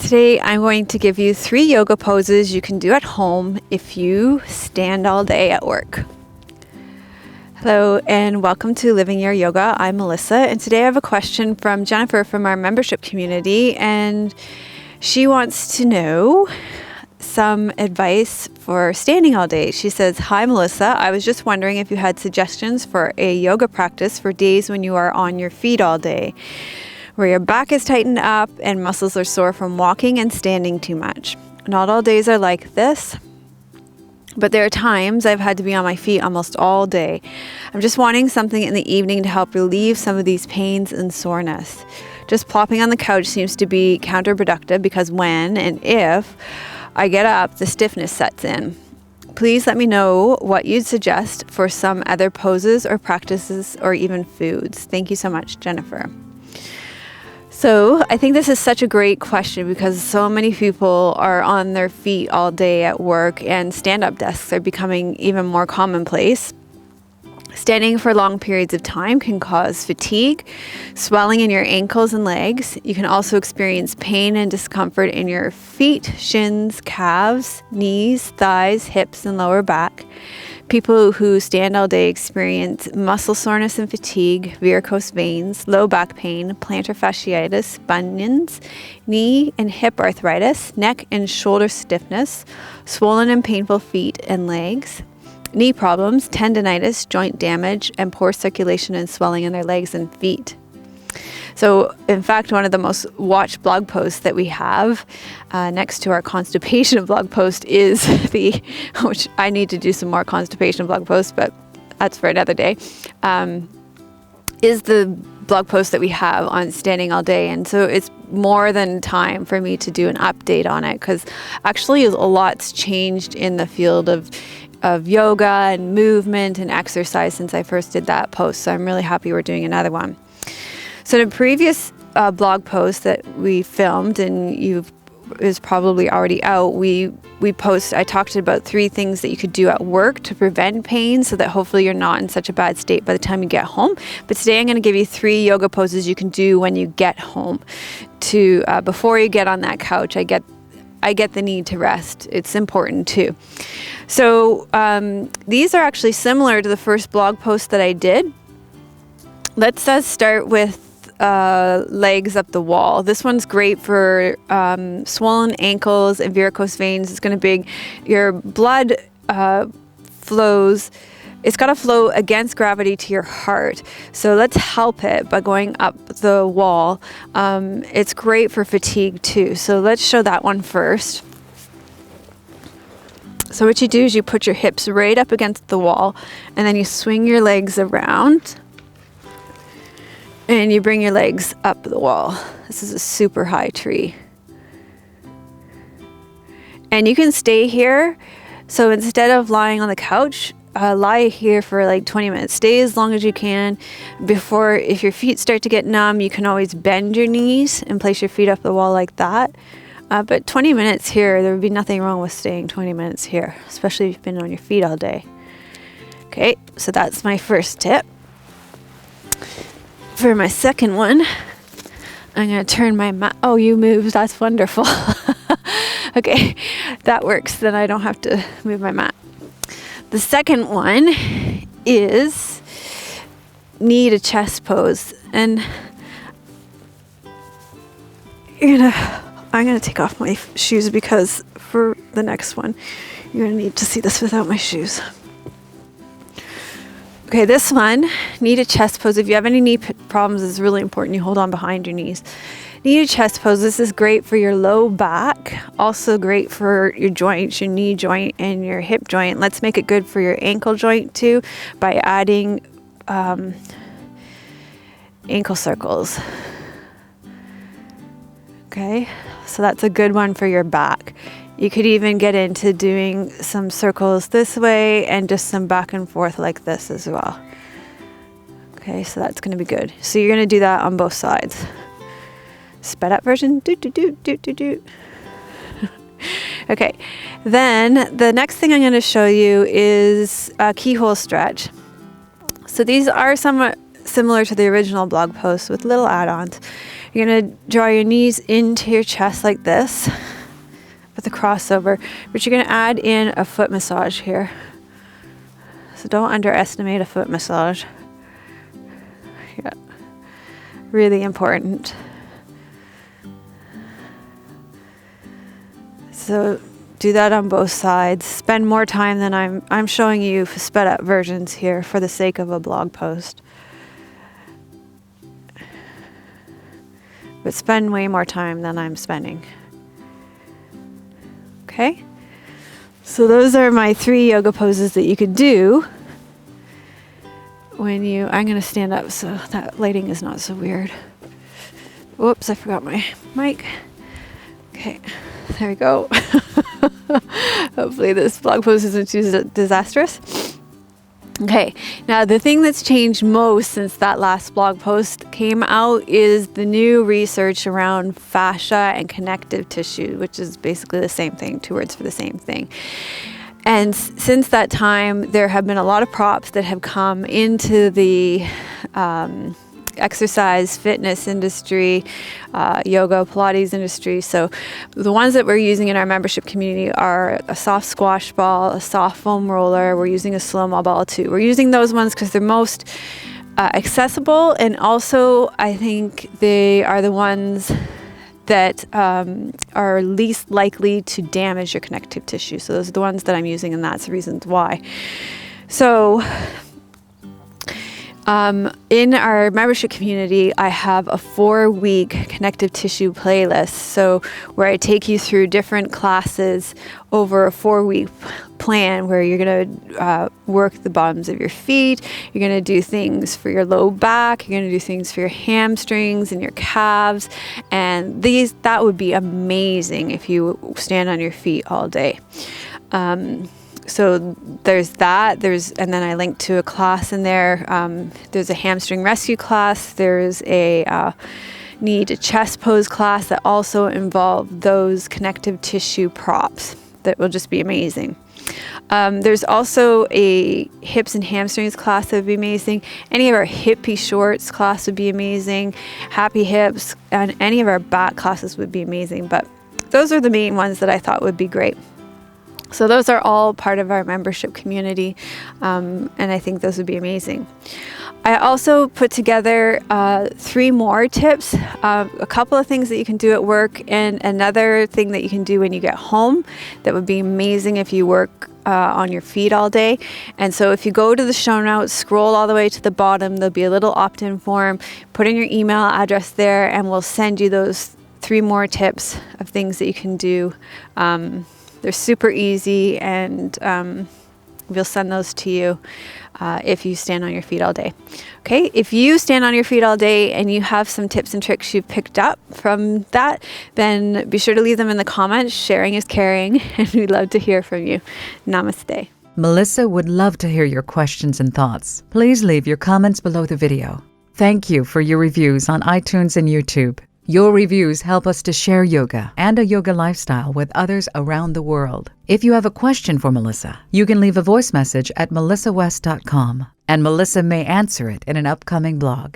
Today I'm going to give you 3 yoga poses you can do at home if you stand all day at work. Hello and welcome to Living Your Yoga. I'm Melissa, and today I have a question from Jennifer from our membership community, and she wants to know some advice for standing all day. She says, "Hi Melissa, I was just wondering if you had suggestions for a yoga practice for days when you are on your feet all day, where your back is tightened up and muscles are sore from walking and standing too much. Not all days are like this, but there are times I've had to be on my feet almost all day. I'm just wanting something in the evening to help relieve some of these pains and soreness. Just plopping on the couch seems to be counterproductive because when and if I get up, the stiffness sets in. Please let me know what you'd suggest for some other poses or practices or even foods. Thank you so much, Jennifer." So I think this is such a great question because so many people are on their feet all day at work, and stand-up desks are becoming even more commonplace. Standing for long periods of time can cause fatigue, swelling in your ankles and legs. You can also experience pain and discomfort in your feet, shins, calves, knees, thighs, hips, and lower back. People who stand all day experience muscle soreness and fatigue, varicose veins, low back pain, plantar fasciitis, bunions, knee and hip arthritis, neck and shoulder stiffness, swollen and painful feet and legs, knee problems, tendonitis, joint damage, and poor circulation and swelling in their legs and feet. So, in fact, one of the most watched blog posts that we have next to our constipation blog post is which I need to do some more constipation blog posts, but that's for another day, is the blog post that we have on standing all day. And so it's more than time for me to do an update on it, because actually a lot's changed in the field of yoga and movement and exercise since I first did that post. So I'm really happy we're doing another one. So in a previous blog post that we filmed, and is probably already out, I talked about 3 things that you could do at work to prevent pain so that hopefully you're not in such a bad state by the time you get home. But today I'm going to give you 3 yoga poses you can do when you get home to before you get on that couch. I get the need to rest. It's important too. So these are actually similar to the first blog post that I did. Let's start with legs up the wall. This one's great for swollen ankles and varicose veins. It's going to be your blood flows. It's got to flow against gravity to your heart. So let's help it by going up the wall. It's great for fatigue too. So let's show that one first. So what you do is you put your hips right up against the wall, and then you swing your legs around. And you bring your legs up the wall. This is a super high tree. And you can stay here. So instead of lying on the couch, lie here for like 20 minutes. Stay as long as you can. If your feet start to get numb, you can always bend your knees and place your feet up the wall like that. But 20 minutes here, there would be nothing wrong with staying 20 minutes here, especially if you've been on your feet all day. Okay, so that's my first tip. For my second one, I'm going to turn my mat. Oh, you moved. That's wonderful. Okay, that works. Then I don't have to move my mat. The second one is knee to chest pose. And I'm going to take off my shoes because for the next one, you're going to need to see this without my shoes. Okay, this one, knee to chest pose. If you have any knee problems, it's really important you hold on behind your knees. Knee to chest pose. This is great for your low back. Also great for your joints, your knee joint and your hip joint. Let's make it good for your ankle joint too by adding ankle circles. Okay, so that's a good one for your back. You could even get into doing some circles this way and just some back and forth like this as well. Okay, so that's going to be good. So you're going to do that on both sides. Sped up version. Do. Okay, then the next thing I'm going to show you is a keyhole stretch. So these are somewhat similar to the original blog post with little add-ons. You're going to draw your knees into your chest like this with a crossover, but you're going to add in a foot massage here. So don't underestimate a foot massage. Yeah, really important. So do that on both sides. Spend more time than I'm showing you sped up versions here for the sake of a blog post. But spend way more time than I'm spending. Okay? So those are my 3 yoga poses that you could do when I'm going to stand up so that lighting is not so weird. Whoops, I forgot my mic. Okay, there we go. Hopefully this blog post isn't too disastrous. Okay, now the thing that's changed most since that last blog post came out is the new research around fascia and connective tissue, which is basically the same thing, 2 words for the same thing. And since that time, there have been a lot of props that have come into the exercise, fitness industry, yoga, Pilates industry. So the ones that we're using in our membership community are a soft squash ball, a soft foam roller. We're using a slow-mo ball too. We're using those ones because they're most accessible, and also I think they are the ones that are least likely to damage your connective tissue. So those are the ones that I'm using, and that's the reasons why. So in our membership community, I have a 4-week connective tissue playlist. So where I take you through different classes over a 4-week plan where you're going to work the bottoms of your feet. You're going to do things for your low back. You're going to do things for your hamstrings and your calves. And that would be amazing if you stand on your feet all day. So there's that, and then I linked to a class in there. There's a hamstring rescue class. There's a knee to chest pose class that also involve those connective tissue props that will just be amazing. There's also a hips and hamstrings class that would be amazing. Any of our hippie shorts class would be amazing. Happy hips, and any of our back classes would be amazing. But those are the main ones that I thought would be great. So those are all part of our membership community, and I think those would be amazing. I also put together 3 more tips, a couple of things that you can do at work, and another thing that you can do when you get home that would be amazing if you work on your feet all day. And so if you go to the show notes, scroll all the way to the bottom, there'll be a little opt-in form. Put in your email address there, and we'll send you those 3 more tips of things that you can do. They're super easy, and we'll send those to you if you stand on your feet all day. Okay, if you stand on your feet all day and you have some tips and tricks you've picked up from that, then be sure to leave them in the comments. Sharing is caring, and we'd love to hear from you. Namaste. Melissa would love to hear your questions and thoughts. Please leave your comments below the video. Thank you for your reviews on iTunes and YouTube. Your reviews help us to share yoga and a yoga lifestyle with others around the world. If you have a question for Melissa, you can leave a voice message at melissawest.com, and Melissa may answer it in an upcoming blog.